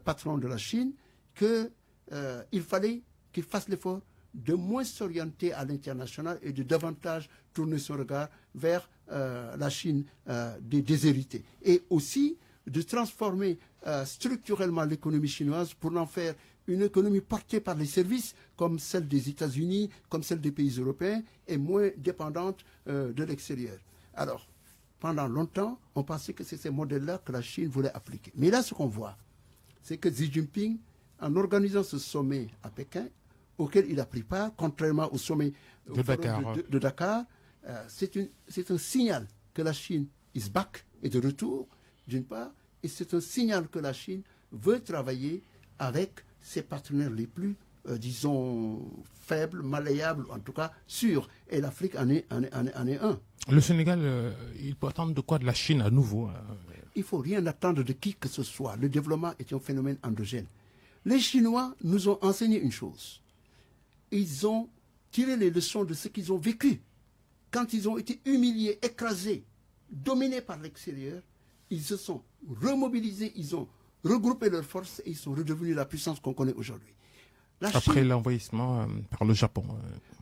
Speaker 3: patron de la Chine, qu'il fallait qu'il fasse l'effort de moins s'orienter à l'international et de davantage tourner son regard vers la Chine des déshérités. Et aussi de transformer structurellement l'économie chinoise pour en faire une économie portée par les services comme celle des États-Unis, comme celle des pays européens et moins dépendante de l'extérieur. Alors, pendant longtemps, on pensait que c'est ces modèles-là que la Chine voulait appliquer. Mais là, ce qu'on voit, c'est que Xi Jinping, en organisant ce sommet à Pékin, auquel il a pris part, contrairement au sommet de Dakar, c'est un signal que la Chine is back, est de retour, d'une part, et c'est un signal que la Chine veut travailler avec ses partenaires les plus, disons, faibles, malléables, en tout cas sûrs. Et l'Afrique en est un.
Speaker 2: Le Sénégal, il peut attendre de quoi de la Chine à nouveau?
Speaker 3: Il ne faut rien attendre de qui que ce soit. Le développement est un phénomène endogène. Les Chinois nous ont enseigné une chose. Ils ont tiré les leçons de ce qu'ils ont vécu. Quand ils ont été humiliés, écrasés, dominés par l'extérieur, ils se sont remobilisés, ils ont regroupé leurs forces et ils sont redevenus la puissance qu'on connaît aujourd'hui.
Speaker 2: Après l'envahissement par le Japon.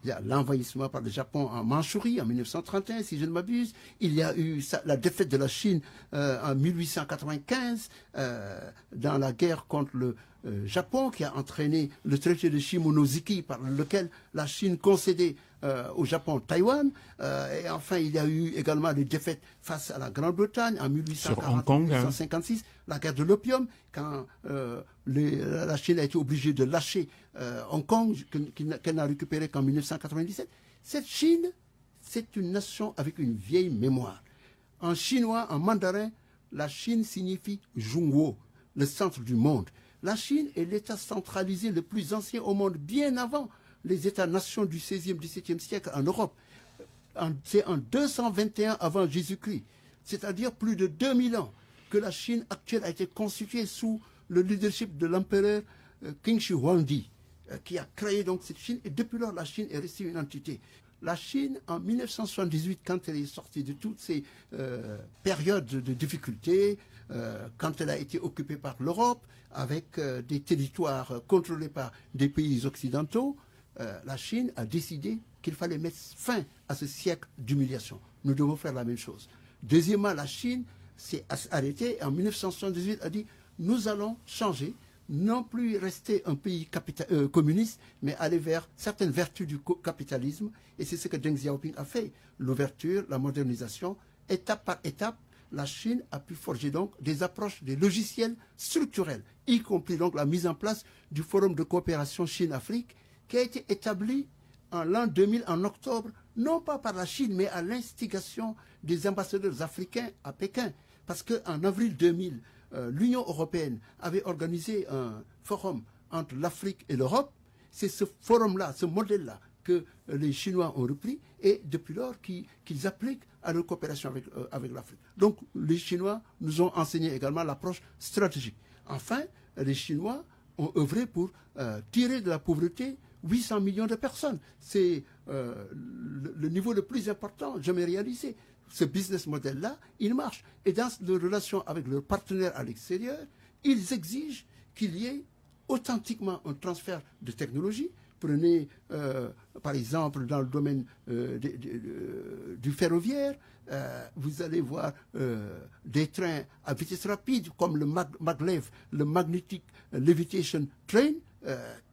Speaker 3: Il y a l'envahissement par le Japon en Mandchourie en 1931, si je ne m'abuse. Il y a eu la défaite de la Chine en 1895 dans la guerre contre le Japon, qui a entraîné le traité de Shimonoseki par lequel la Chine concédait au Japon Taïwan. Et enfin, il y a eu également des défaites face à la Grande-Bretagne en 1840-1856, la guerre de l'opium, quand la Chine a été obligée de lâcher Hong Kong, qu'elle n'a récupéré qu'en 1997. Cette Chine, c'est une nation avec une vieille mémoire. En chinois, en mandarin, la Chine signifie Zhongguo, le centre du monde. La Chine est l'État centralisé le plus ancien au monde, bien avant les États-nations du XVIe, XVIIe siècle en Europe. C'est en 221 avant Jésus-Christ, c'est-à-dire plus de 2000 ans, que la Chine actuelle a été constituée sous le leadership de l'empereur Qin Shi Huangdi, qui a créé donc cette Chine. Et depuis lors, la Chine est restée une entité. La Chine, en 1978, quand elle est sortie de toutes ces périodes de difficultés, quand elle a été occupée par l'Europe, avec des territoires contrôlés par des pays occidentaux, la Chine a décidé qu'il fallait mettre fin à ce siècle d'humiliation. Nous devons faire la même chose. Deuxièmement, la Chine s'est arrêtée en 1978, a dit nous allons changer, non plus rester un pays communiste, mais aller vers certaines vertus du capitalisme. Et c'est ce que Deng Xiaoping a fait. L'ouverture, la modernisation, étape par étape, la Chine a pu forger donc des approches, des logiciels structurels, y compris donc la mise en place du Forum de coopération Chine-Afrique, qui a été établi en l'an 2000, en octobre, non pas par la Chine, mais à l'instigation des ambassadeurs africains à Pékin. Parce qu'en avril 2000, l'Union européenne avait organisé un forum entre l'Afrique et l'Europe. C'est ce forum-là, ce modèle-là, que les Chinois ont repris et depuis lors qu'ils appliquent à leur coopération avec l'Afrique. Donc les Chinois nous ont enseigné également l'approche stratégique. Enfin, les Chinois ont œuvré pour tirer de la pauvreté 800 millions de personnes. C'est le niveau le plus important jamais réalisé. Ce business model-là, il marche. Et dans leurs relations avec leurs partenaires à l'extérieur, ils exigent qu'il y ait authentiquement un transfert de technologie. Prenez, par exemple, dans le domaine du ferroviaire, vous allez voir des trains à vitesse rapide, comme le maglev, le Magnetic Levitation Train,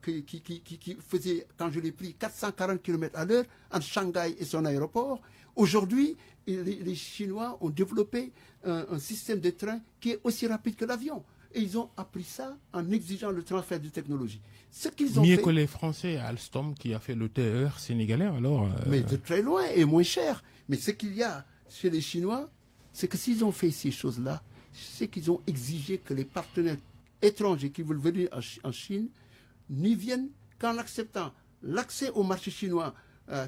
Speaker 3: qui faisait, quand je l'ai pris, 440 km à l'heure entre Shanghai et son aéroport. Aujourd'hui, les Chinois ont développé un système de train qui est aussi rapide que l'avion. Et ils ont appris ça en exigeant le transfert de technologie. Ce qu'ils ont
Speaker 2: mieux
Speaker 3: fait,
Speaker 2: que les Français, Alstom, qui a fait le TER sénégalais, alors...
Speaker 3: Mais de très loin et moins cher. Mais ce qu'il y a chez les Chinois, c'est que s'ils ont fait ces choses-là, c'est qu'ils ont exigé que les partenaires étrangers qui veulent venir en Chine n'y viennent qu'en acceptant l'accès au marché chinois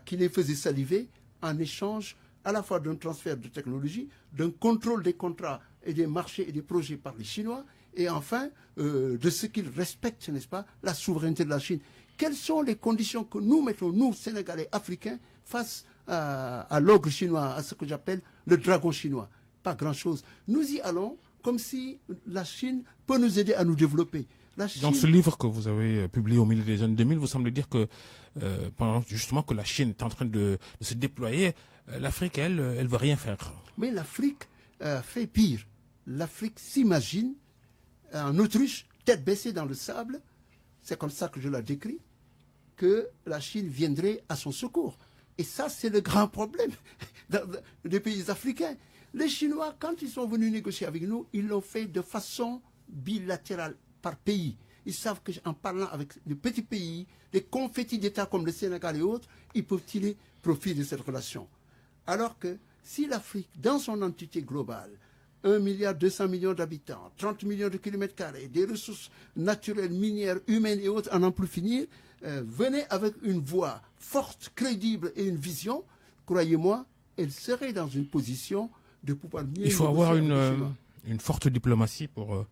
Speaker 3: qui les faisait saliver, en échange à la fois d'un transfert de technologie, d'un contrôle des contrats et des marchés et des projets par les Chinois, et enfin de ce qu'ils respectent, n'est-ce pas, la souveraineté de la Chine. Quelles sont les conditions que nous mettons, nous, Sénégalais, Africains, face à l'ogre chinois, à ce que j'appelle le dragon chinois? Pas grand-chose. Nous y allons comme si la Chine peut nous aider à nous développer.
Speaker 2: Dans ce livre que vous avez publié au milieu des années 2000, vous semblez dire que pendant justement que la Chine est en train de se déployer, l'Afrique, elle ne veut rien faire.
Speaker 3: Mais l'Afrique fait pire. L'Afrique s'imagine en autruche, tête baissée dans le sable, c'est comme ça que je la décris, que la Chine viendrait à son secours. Et ça, c'est le grand problème des pays africains. Les Chinois, quand ils sont venus négocier avec nous, ils l'ont fait de façon bilatérale, par pays. Ils savent qu'en parlant avec les petits pays, les confettis d'États comme le Sénégal et autres, ils peuvent tirer profit de cette relation. Alors que si l'Afrique, dans son entité globale, 1,2 milliard d'habitants, 30 millions de kilomètres carrés, des ressources naturelles, minières, humaines et autres, à n'en plus finir, venait avec une voix forte, crédible et une vision, croyez-moi, elle serait dans une position de pouvoir mieux...
Speaker 2: Il faut avoir une forte diplomatie pour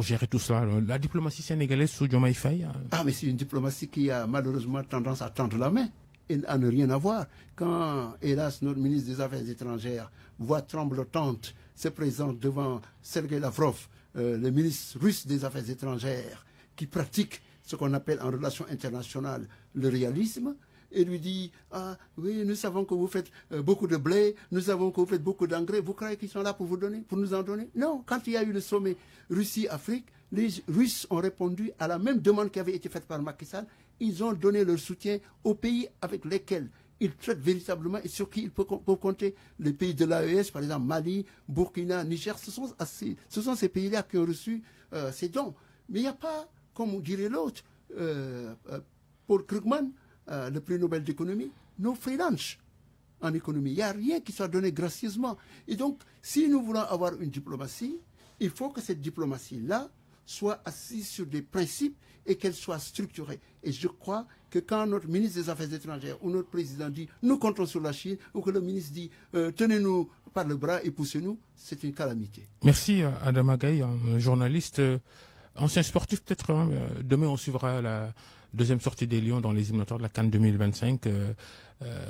Speaker 2: gérer tout cela. La diplomatie sénégalaise sous Diomaye Faye...
Speaker 3: Ah, mais c'est une diplomatie qui a malheureusement tendance à tendre la main et à ne rien avoir. Quand, hélas, notre ministre des Affaires étrangères, voix tremblotante, se présente devant Sergei Lavrov, le ministre russe des Affaires étrangères, qui pratique ce qu'on appelle en relation internationale le réalisme, et lui dit « Ah oui, nous savons que vous faites beaucoup de blé, nous savons que vous faites beaucoup d'engrais, vous croyez qu'ils sont là pour vous donner, pour nous en donner ?» Non, quand il y a eu le sommet Russie-Afrique, les Russes ont répondu à la même demande qui avait été faite par Macky Sall. Ils ont donné leur soutien aux pays avec lesquels ils traitent véritablement et sur qui ils peuvent compter. Les pays de l'AES, par exemple Mali, Burkina, Niger, ce sont ces pays-là qui ont reçu ces dons. Mais il n'y a pas, comme dirait l'autre, Paul Krugman, le prix Nobel d'économie, no free lunch en économie. Il n'y a rien qui soit donné gracieusement. Et donc, si nous voulons avoir une diplomatie, il faut que cette diplomatie-là soit assise sur des principes et qu'elle soit structurée. Et je crois que quand notre ministre des Affaires étrangères ou notre président dit « nous comptons sur la Chine » ou que le ministre dit « tenez-nous par le bras et poussez-nous », c'est une calamité.
Speaker 2: Merci Adama Gaye, un journaliste, ancien sportif peut-être. Demain on suivra la deuxième sortie des Lions dans les éliminatoires de la CAN 2025.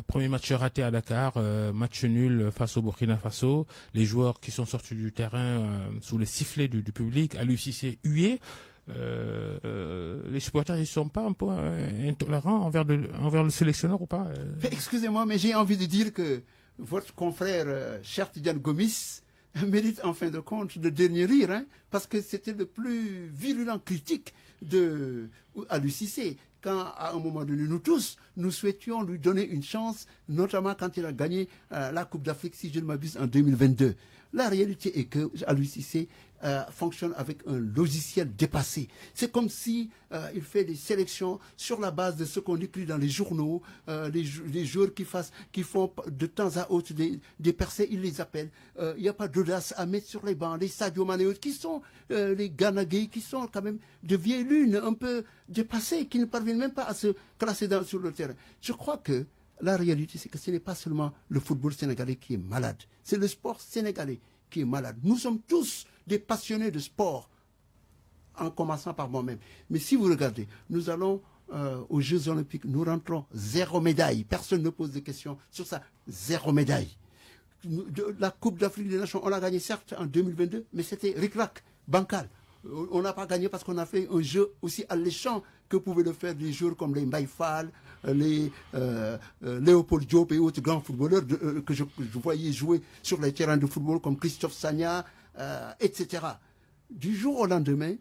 Speaker 2: Premier match raté à Dakar, match nul face au Burkina Faso. Les joueurs qui sont sortis du terrain sous les sifflets du public, Aliou Cissé hué. Les supporters, ils ne sont pas un peu intolérants envers le sélectionneur ou pas
Speaker 3: Excusez-moi, mais j'ai envie de dire que votre confrère Cheikh Tidiane Gomis mérite en fin de compte le dernier rire, hein, parce que c'était le plus virulent critique de Aliou Cissé. Quand, à un moment donné, nous tous, nous souhaitions lui donner une chance, notamment quand il a gagné la Coupe d'Afrique, si je ne m'abuse, en 2022. La réalité est que Aliou Cissé fonctionne avec un logiciel dépassé. C'est comme si il fait des sélections sur la base de ce qu'on écrit dans les journaux, les joueurs qui font de temps à autre des percées, il les appelle. Il n'y a pas d'audace à mettre sur les bancs. Les Sadio Mané, qui sont les Gana Gueye, qui sont quand même de vieilles lunes, un peu dépassées, qui ne parviennent même pas à se classer sur le terrain. Je crois que la réalité, c'est que ce n'est pas seulement le football sénégalais qui est malade, c'est le sport sénégalais qui est malade. Nous sommes tous des passionnés de sport, en commençant par moi-même. Mais si vous regardez, nous allons aux Jeux Olympiques, nous rentrons 0 médaille. Personne ne pose de questions sur ça. 0 médaille. La Coupe d'Afrique des Nations, on l'a gagné certes en 2022, mais c'était ric-rac, bancal. On n'a pas gagné parce qu'on a fait un jeu aussi alléchant que pouvaient le faire des joueurs comme les Mbaye Fall, les Léopold Diop et autres grands footballeurs que je voyais jouer sur les terrains de football comme Christophe Sagna, etc. Du jour au lendemain,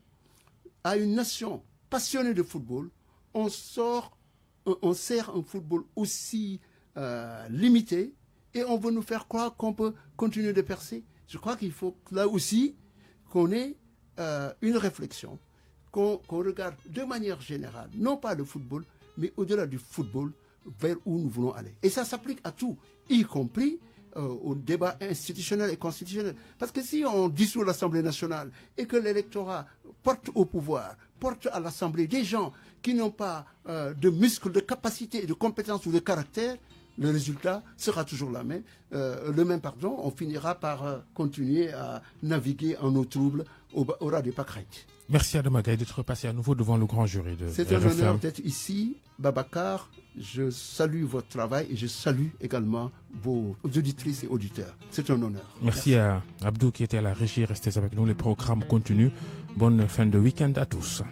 Speaker 3: à une nation passionnée de football, on sert un football aussi limité et on veut nous faire croire qu'on peut continuer de percer. Je crois qu'il faut là aussi qu'on ait une réflexion, qu'on regarde de manière générale, non pas le football, mais au-delà du football, vers où nous voulons aller. Et ça s'applique à tout, y compris au débat institutionnel et constitutionnel. Parce que si on dissout l'Assemblée nationale et que l'électorat porte au pouvoir, porte à l'Assemblée des gens qui n'ont pas de muscles, de capacité, de compétences ou de caractère, le résultat sera toujours le même. On finira par continuer à naviguer en eau trouble au ras des pâquerettes.
Speaker 2: Merci Adama Gaye d'être passé à nouveau devant le grand jury de RFM.
Speaker 3: C'est un honneur d'être ici, Babacar. Je salue votre travail et je salue également vos auditrices et auditeurs. C'est un honneur.
Speaker 2: Merci à Abdou qui était à la régie. Restez avec nous, les programmes continuent. Bonne fin de week-end à tous.